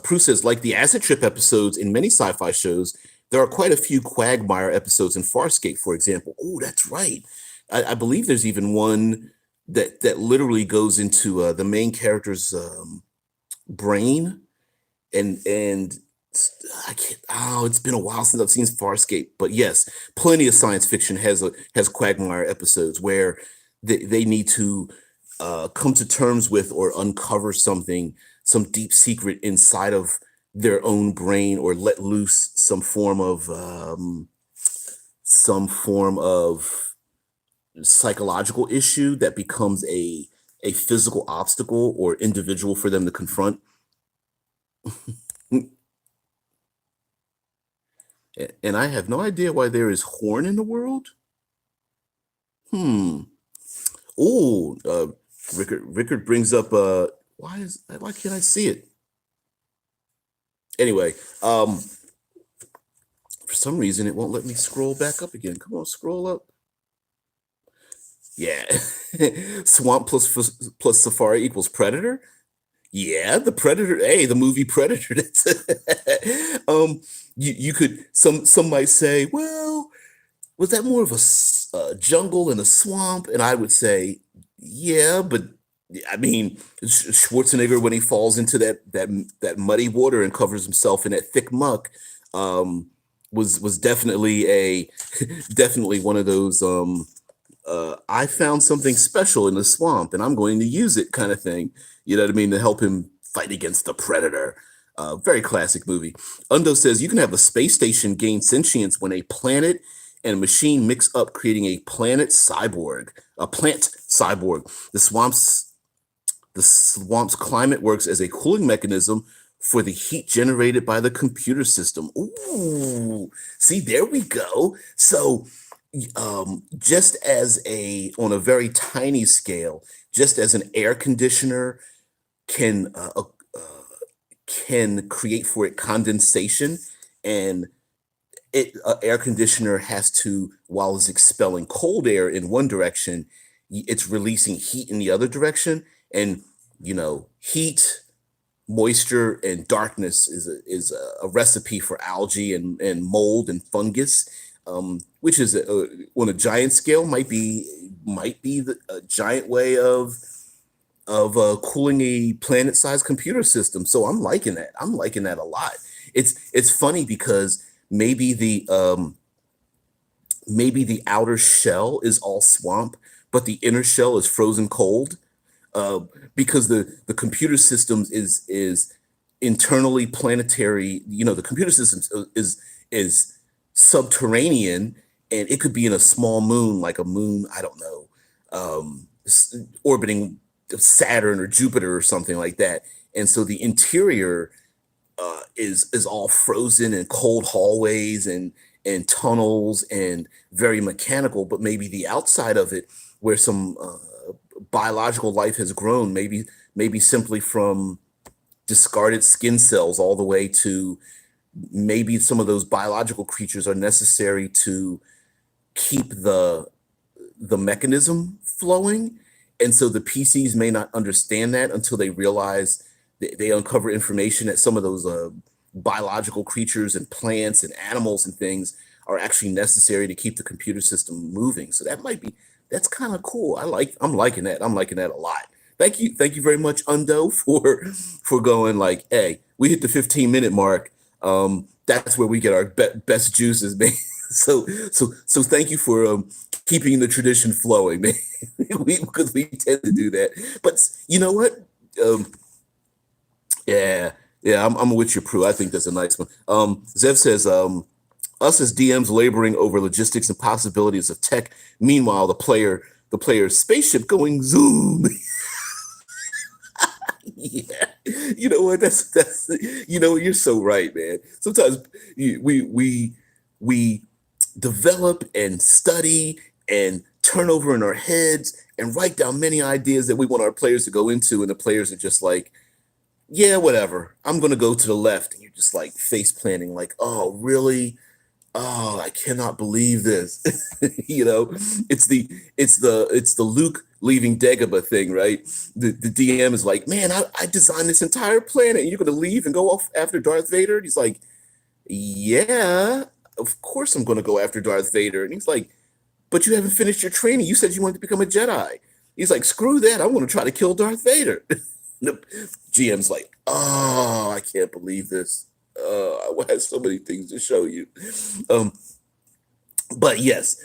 Prue says, like the acid trip episodes in many sci-fi shows, there are quite a few Quagmire episodes in Farscape, for example. Oh, that's right. I believe there's even one that literally goes into the main character's brain, and I can't. Oh, it's been a while since I've seen Farscape, but yes, plenty of science fiction has Quagmire episodes where they need to come to terms with or uncover some deep secret inside of their own brain, or let loose some form of psychological issue that becomes a physical obstacle or individual for them to confront. And I have no idea why there is horn in the world. Hmm. Oh, Rickard brings up why can't I see it? Anyway, for some reason it won't let me scroll back up again. Come on, scroll up. Yeah. Swamp plus Safari equals Predator. Yeah, the Predator. Hey, the movie Predator. That's you could, some might say, well, was that more of a jungle and a swamp? And I would say, yeah, but I mean, Schwarzenegger, when he falls into that muddy water and covers himself in that thick muck, um, was definitely definitely one of those. I found something special in the swamp and I'm going to use it kind of thing. You know what I mean? To help him fight against the predator. Very classic movie. Undo says you can have a space station gain sentience when a planet and machine mix up, creating a plant cyborg. The swamp's climate works as a cooling mechanism for the heat generated by the computer system. Ooh, see, there we go. So just as a on a very tiny scale, just as an air conditioner can can create for it condensation, and air conditioner has to, while it's expelling cold air in one direction, it's releasing heat in the other direction, and heat, moisture, and darkness is a recipe for algae and mold and fungus. which is on a giant scale might be a giant way of cooling a planet-sized computer system. So I'm liking that. I'm liking that a lot. It's funny because maybe the outer shell is all swamp, but the inner shell is frozen cold, uh, because the computer systems is internally planetary. The computer systems is subterranean, and it could be in a small moon, like a moon. I don't know, orbiting Saturn or Jupiter or something like that. And so the interior is all frozen and cold hallways and tunnels and very mechanical. But maybe the outside of it, where some biological life has grown, maybe simply from discarded skin cells all the way to maybe some of those biological creatures are necessary to keep the mechanism flowing. And so the PCs may not understand that until they realize they uncover information that some of those biological creatures and plants and animals and things are actually necessary to keep the computer system moving. So that's kind of cool. I'm liking that. I'm liking that a lot. Thank you very much, Undo, for going like, hey, we hit the 15-minute mark. That's where we get our best juices, man. So thank you for keeping the tradition flowing, man. Because we tend to do that. But you know what? Um, yeah, yeah, I'm with you, Prue. I think that's a nice one. Zev says, us as DMs laboring over logistics and possibilities of tech. Meanwhile, the player's spaceship going zoom. Yeah, you know what? That's you're so right, man. Sometimes we develop and study and turn over in our heads and write down many ideas that we want our players to go into, and the players are just like, yeah, whatever. I'm gonna go to the left, and you're just like face planting, like, oh, really? Oh, I cannot believe this. you know, it's the Luke leaving Dagobah thing, right? The DM is like, man, I designed this entire planet, and you're gonna leave and go off after Darth Vader? And he's like, yeah, of course I'm gonna go after Darth Vader. And he's like, but you haven't finished your training. You said you wanted to become a Jedi. He's like, screw that. I want to try to kill Darth Vader. The GM's like, oh, I can't believe this. I have so many things to show you. Um, but yes,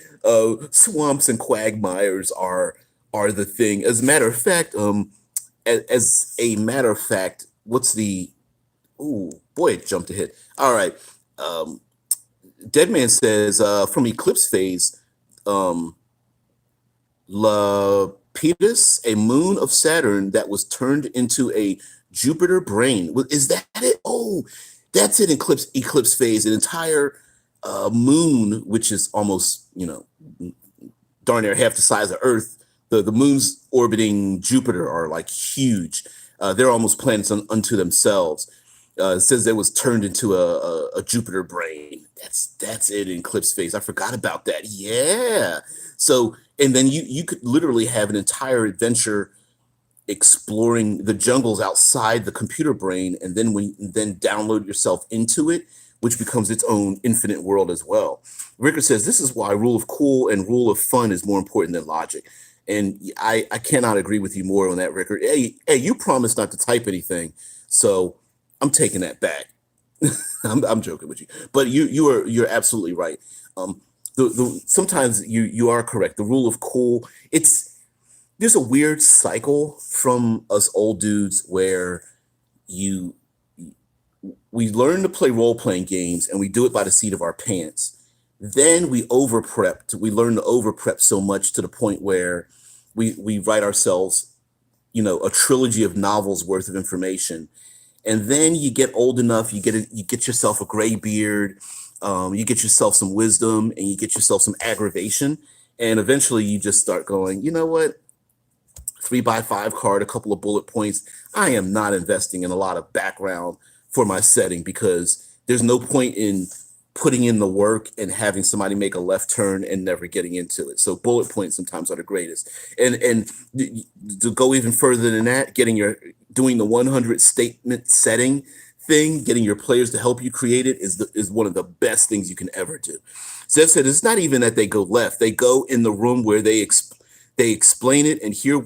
swamps and quagmires are the thing. As a matter of fact, what's the? Ooh, boy, it jumped ahead. All right. Um, Deadman says from Eclipse Phase, um, Lapidus, a moon of Saturn that was turned into a Jupiter brain. Is that it? Oh, that's it. Eclipse Phase, an entire moon, which is almost darn near half the size of Earth. The moons orbiting Jupiter are like huge. They're almost planets unto themselves. It says it was turned into a Jupiter brain. That's it in Eclipse Phase. I forgot about that. Yeah. So and then you could literally have an entire adventure exploring the jungles outside the computer brain, and then download yourself into it, which becomes its own infinite world as well. Ricker says this is why rule of cool and rule of fun is more important than logic. And I cannot agree with you more on that, Ricker. Hey, you promised not to type anything, so I'm taking that back. I'm joking with you, but you're absolutely right. Sometimes you are correct. The rule of cool, there's a weird cycle from us old dudes where you we learn to play role playing games and we do it by the seat of our pants. Then we over prepped. We learn to over prep so much to the point where we write ourselves, a trilogy of novels worth of information. And then you get old enough, you get yourself a gray beard, you get yourself some wisdom, and you get yourself some aggravation, and eventually you just start going, you know what? 3x5 card, a couple of bullet points. I am not investing in a lot of background for my setting because there's no point in putting in the work and having somebody make a left turn and never getting into it. So bullet points sometimes are the greatest. And to go even further than that, doing the 100 statement setting thing, getting your players to help you create it is one of the best things you can ever do. Zev said it's not even that they go left; they go in the room where they explain it and hear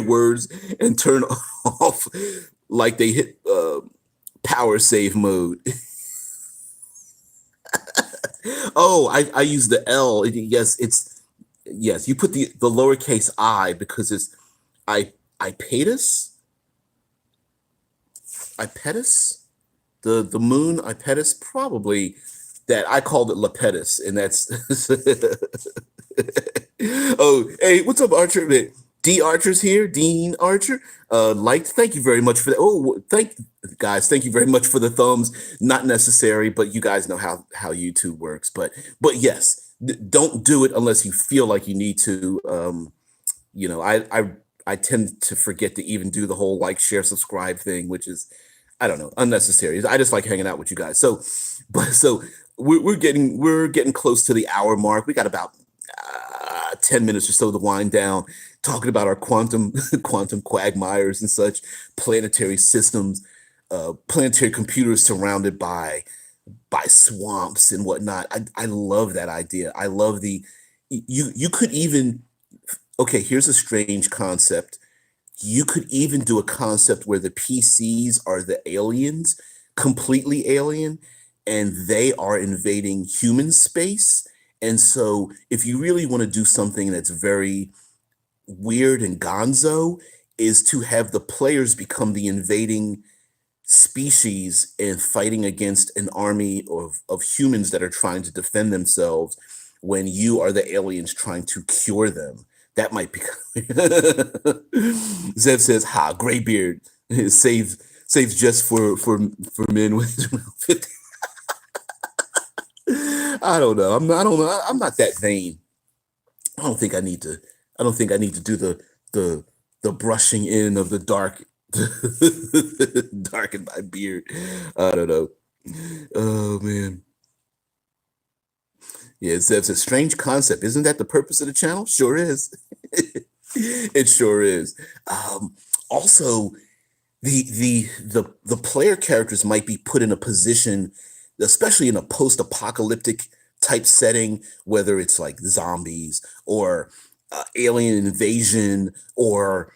words and turn off like they hit power save mode. Oh, I use the L. Yes, it's yes. You put the lowercase I because it's I Ipetus, Ipetus, the moon Ipetus, probably that I called it Lepettus, and that's oh, hey, what's up, Archer? D Archer's here, Dean Archer. Liked, thank you very much for that. Oh, thank you very much for the thumbs. Not necessary, but you guys know how YouTube works. But yes, don't do it unless you feel like you need to. You know, I tend to forget to even do the whole like, share, subscribe thing, which is, I don't know, unnecessary. I just like hanging out with you guys. So we're getting close to the hour mark. We got about 10 minutes or so to wind down, talking about our quantum quagmires and such, planetary systems, planetary computers surrounded by swamps and whatnot. I love that idea. I love you could even, okay, here's a strange concept. You could even do a concept where the PCs are the aliens, completely alien, and they are invading human space. And so, if you really want to do something that's very weird and gonzo, is to have the players become the invading species and fighting against an army of humans that are trying to defend themselves when you are the aliens trying to cure them. That might be. Zev says, "Ha, graybeard saves just for men with 50." I don't know. I don't know. I'm not that vain. I don't think I need to. I don't think I need to do the brushing in of the dark, darken my beard. I don't know. Oh man. Yeah, it's a strange concept. Isn't that the purpose of the channel? Sure is. It sure is. Also, the player characters might be put in a position, especially in a post-apocalyptic type setting, whether it's like zombies or alien invasion or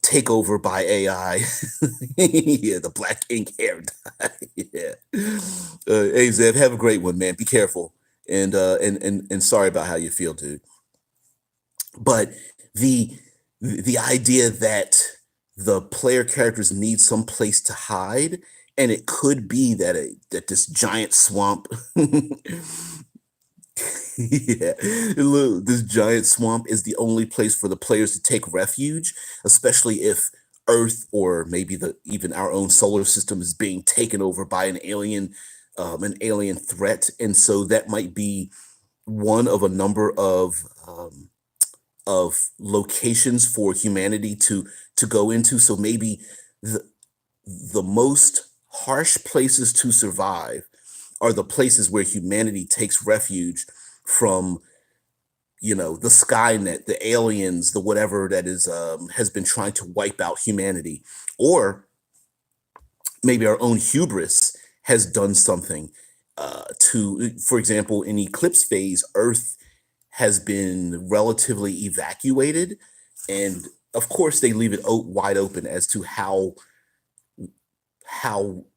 takeover by AI. Yeah, the black ink hair dye. Yeah. Hey Zev, have a great one, man. Be careful. And sorry about how you feel, dude. But the the idea that the player characters need some place to hide, and it could be that this giant swamp, yeah, look, this giant swamp is the only place for the players to take refuge, especially if Earth or maybe the even our own solar system is being taken over by an alien threat, and so that might be one of a number of locations for humanity to go into. So maybe the the most harsh places to survive are the places where humanity takes refuge from, the Skynet, the aliens, the whatever that is has been trying to wipe out humanity, or maybe our own hubris has done something for example, in eclipse phase, Earth has been relatively evacuated, and of course they leave it wide open as to how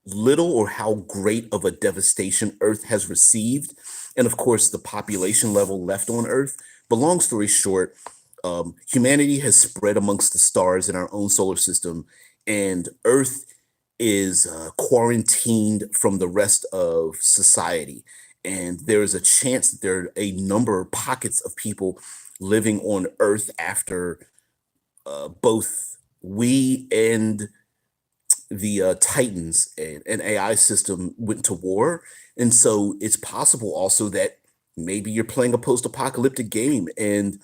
little or how great of a devastation Earth has received, and of course the population level left on Earth. But long story short, humanity has spread amongst the stars in our own solar system, and Earth is quarantined from the rest of society. And there is a chance that there are a number of pockets of people living on Earth after both we and the Titans and AI system went to war. And so it's possible also that maybe you're playing a post apocalyptic game, and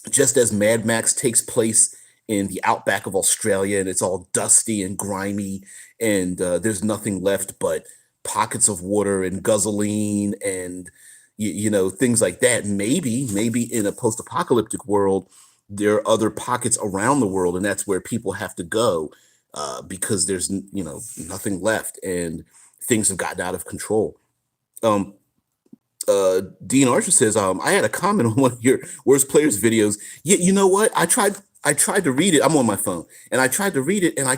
just as Mad Max takes place in the outback of Australia and it's all dusty and grimy, and there's nothing left but pockets of water and guzzling and things like that. Maybe in a post-apocalyptic world there are other pockets around the world, and that's where people have to go because there's nothing left and things have gotten out of control. Um, Dean Archer says, I had a comment on one of your worst players videos. Yeah, you know what? I tried to read it. I'm on my phone and I tried to read it and I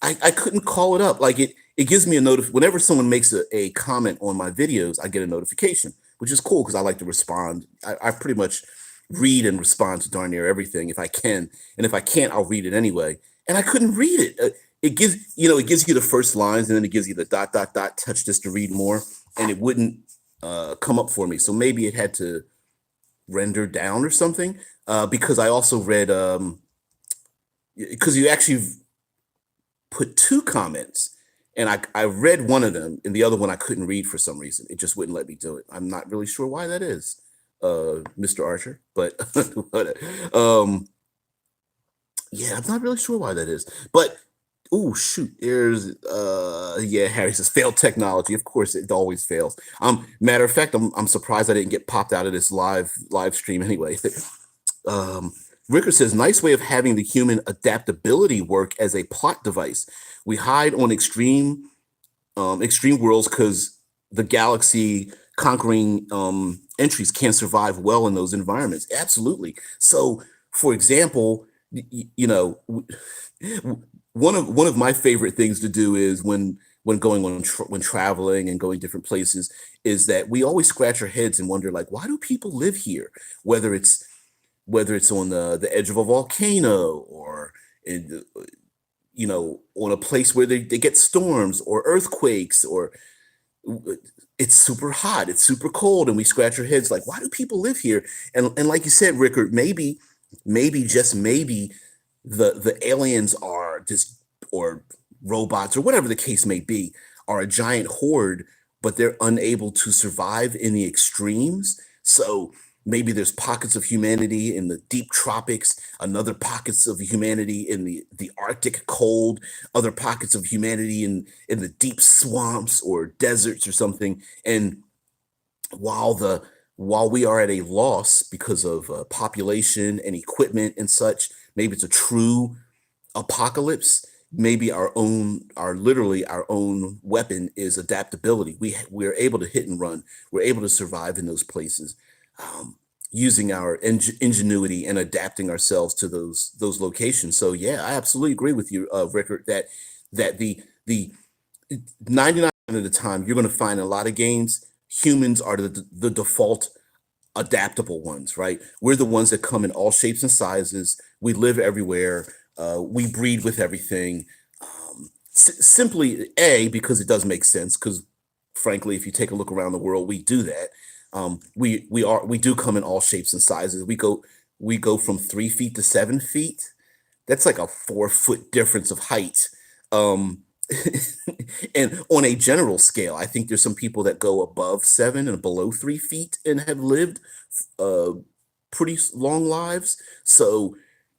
I couldn't call it up. Like it gives me a notif whenever someone makes a comment on my videos, I get a notification, which is cool because I like to respond. I pretty much read and respond to darn near everything if I can. And if I can't, I'll read it anyway. And I couldn't read it. It gives you the first lines and then it gives you the dot dot dot touch this to read more, and it wouldn't come up for me. So maybe it had to render down or something. Because I also read because you actually put two comments, and I read one of them, and the other one I couldn't read for some reason. It just wouldn't let me do it. I'm not really sure why that is, Mr. Archer, but um, yeah, I'm not really sure why that is. But oh shoot, there's yeah, Harry says failed technology. Of course, it always fails. Matter of fact, I'm surprised I didn't get popped out of this live stream anyway. Um, Ricker says, nice way of having the human adaptability work as a plot device. We hide on extreme worlds because the galaxy conquering entries can't survive well in those environments. Absolutely. So, for example, one of my favorite things to do is when going on when traveling and going different places is that we always scratch our heads and wonder like, why do people live here? Whether it's on the edge of a volcano or in, on a place where they get storms or earthquakes or it's super hot, it's super cold, and we scratch our heads like, why do people live here? And like you said, Rickard, maybe just maybe the aliens are just or robots or whatever the case may be are a giant horde, but they're unable to survive in the extremes. So maybe there's pockets of humanity in the deep tropics, another pockets of humanity in the Arctic cold, other pockets of humanity in the deep swamps or deserts or something. And while the while we are at a loss because of population and equipment and such, maybe it's a true apocalypse. Maybe our literally our own weapon is adaptability. We're able to hit and run. We're able to survive in those places, using our ingenuity and adapting ourselves to those locations. So yeah, I absolutely agree with you, Rickard, that the 99% of the time you're going to find in a lot of games humans are the default adaptable ones, right? We're the ones that come in all shapes and sizes. We live everywhere. We breed with everything. Simply because it does make sense. Because frankly, if you take a look around the world, we do that. We do come in all shapes and sizes. We go from 3 feet to 7 feet. That's like a 4 foot difference of height. Um, and on a general scale, I think there's some people that go above 7 and below 3 feet and have lived uh, pretty long lives. So,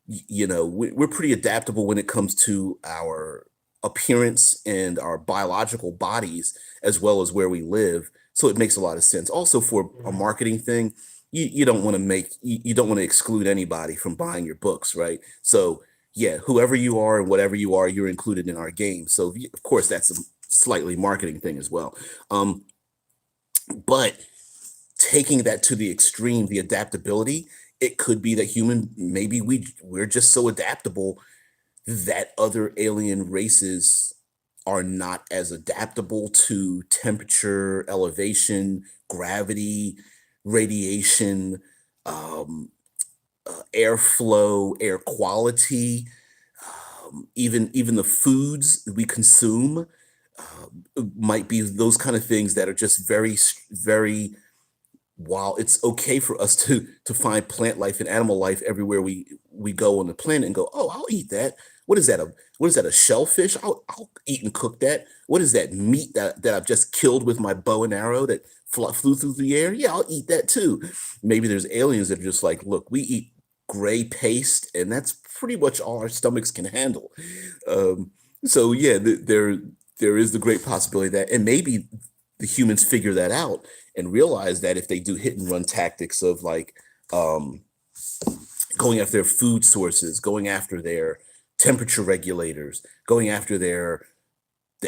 we're pretty adaptable when it comes to our appearance and our biological bodies, as well as where we live. So it makes a lot of sense. Also, for a marketing thing, you don't want to you don't want to exclude anybody from buying your books, right? So yeah, whoever you are and whatever you are, you're included in our game. So of course, that's a slightly marketing thing as well. Um, but taking that to the extreme, the adaptability, it could be that maybe we're just so adaptable that other alien races are not as adaptable to temperature, elevation, gravity, radiation, um, airflow, air quality, even the foods we consume might be those kind of things that are just very, while it's okay for us to find plant life and animal life everywhere we go on the planet and go, oh, I'll eat that. What is that, a shellfish? I'll eat and cook that. What is that meat that I've just killed with my bow and arrow that flew through the air? Yeah, I'll eat that too. Maybe there's aliens that are just like, look, we eat gray paste, and that's pretty much all our stomachs can handle. So yeah, there is the great possibility that, and maybe the humans figure that out and realize that if they do hit and run tactics of like um, going after their food sources, going after temperature regulators, going after the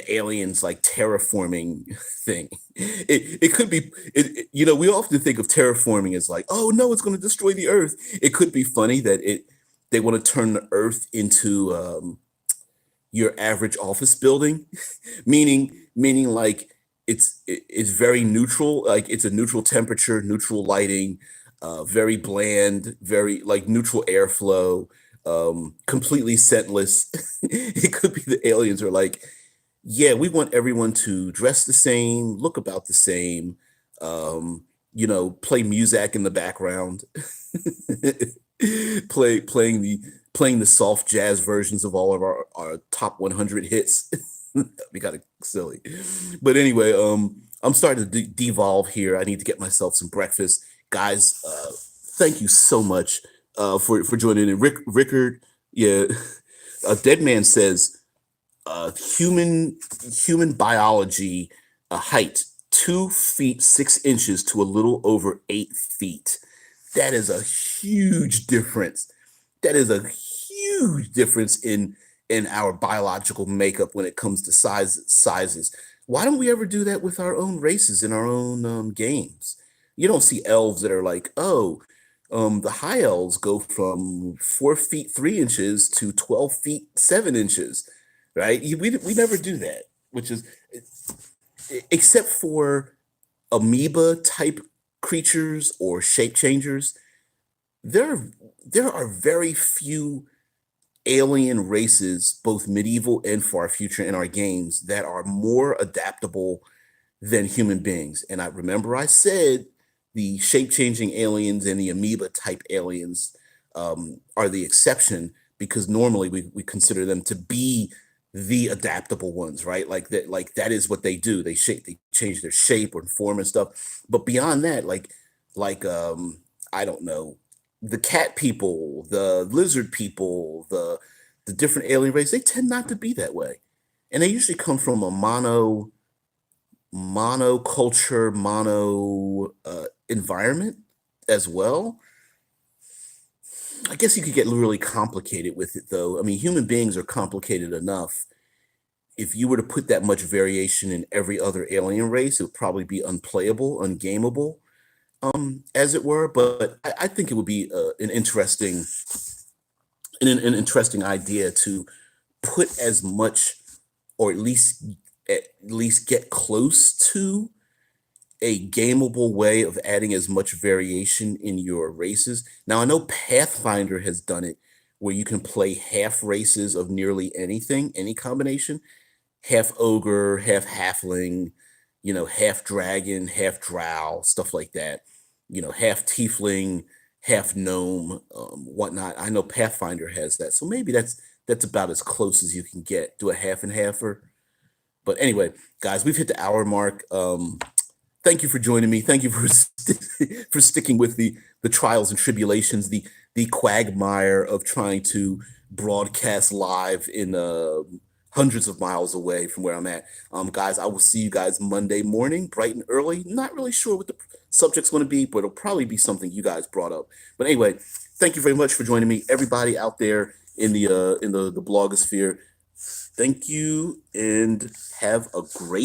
aliens like terraforming thing. It could be we often think of terraforming as like, oh no, it's going to destroy the earth. It could be funny that it they want to turn the earth into your average office building, meaning like it's very neutral, like it's a neutral temperature, neutral lighting, very bland, very like neutral airflow, completely scentless. It could be the aliens are like, yeah, we want everyone to dress the same, look about the same, play music in the background, playing the soft jazz versions of all of our top 100 hits. We got it silly, but anyway, I'm starting to devolve here. I need to get myself some breakfast, guys. Thank you so much for joining in, Rickard. Yeah, Dead Man says human biology, height 2 feet 6 inches to a little over 8 feet. That is a huge difference. That is a huge difference in our biological makeup when it comes to sizes. Why don't we ever do that with our own races in our own games? You don't see elves that are like, oh, the high elves go from 4 feet 3 inches to 12 feet 7 inches, right? We never do that, which is except for amoeba type creatures or shape changers. There there are very few alien races, both medieval and far future, in our games that are more adaptable than human beings. And I remember I said the shape-changing aliens and the amoeba type aliens are the exception because normally we consider them to be the adaptable ones, right? Like that is what they do. They change their shape or form and stuff. But beyond that, like I don't know, the cat people, the lizard people, the different alien race, they tend not to be that way. And they usually come from a monoculture, mono environment as well. I guess you could get really complicated with it though. I mean, human beings are complicated enough. If you were to put that much variation in every other alien race, it would probably be unplayable, ungameable, as it were. But I think it would be an interesting idea to put as much, or at least get close to a gameable way of adding as much variation in your races. Now, I know Pathfinder has done it where you can play half races of nearly anything, any combination, half ogre, half halfling, half dragon, half drow, stuff like that. Half tiefling, half gnome, whatnot. I know Pathfinder has that, so maybe that's about as close as you can get. Do a half and halfer. But anyway, guys, we've hit the hour mark. Thank you for joining me. Thank you for for sticking with the trials and tribulations, the quagmire of trying to broadcast live in hundreds of miles away from where I'm at. Guys, I will see you guys Monday morning, bright and early. Not really sure what the subject's going to be, but it'll probably be something you guys brought up. But anyway, thank you very much for joining me, everybody out there in the blogosphere. Thank you and have a great